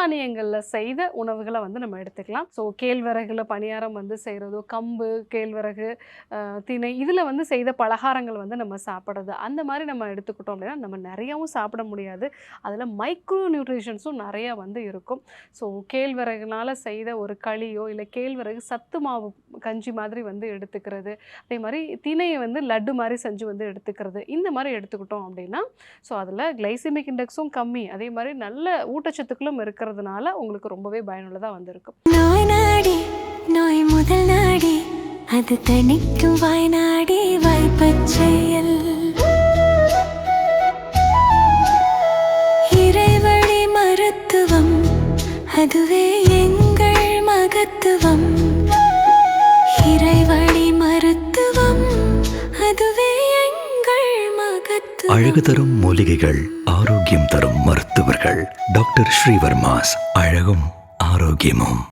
சிறுதானியங்களில் செய்த உணவுகளை வந்து நம்ம எடுத்துக்கலாம். ஸோ கேழ்வரகுல பணியாரம் வந்து செய்கிறதோ, கம்பு, கேழ்வரகு, திணை இதில் வந்து செய்த பலகாரங்கள் வந்து நம்ம சாப்பிட்றது, அந்த மாதிரி நம்ம எடுத்துக்கிட்டோம் அப்படின்னா நம்ம நிறையாவும் சாப்பிட முடியாது. அதில் மைக்ரோ நியூட்ரிஷன்ஸும் நிறையா வந்து இருக்கும். ஸோ கேழ்வரகுனால செய்த ஒரு களியோ இல்லை கேழ்வரகு சத்து மாவு கஞ்சி மாதிரி வந்து எடுத்துக்கிறது, அதே மாதிரி திணையை வந்து லட்டு மாதிரி செஞ்சு வந்து எடுத்துக்கிறது, இந்த மாதிரி எடுத்துக்கிட்டோம் அப்படின்னா ஸோ அதில் கிளைசிமிக் இண்டெக்ஸும் கம்மி, அதே மாதிரி நல்ல ஊட்டச்சத்துக்களும் இருக்கிறதுனால உங்களுக்கு ரொம்பவே பயனுள்ளதாக வந்திருக்கும். நோய் நாடி நோய் முதல் நாடி அது தணிக்கும் வாய்நாடி வாய்ப்பச் செயல் இறைவழி மருத்துவம் அதுவே எங்கள் மகத்துவம். இறைவழி மருத்துவம் அதுவே எங்கள் மகத்துவம். அழகு தரும் மூலிகைகள், ஆரோக்கியம் தரும் மருத்துவர்கள். டாக்டர் ஸ்ரீவர்மாஸ். அழகும் ஆரோக்கியமும்.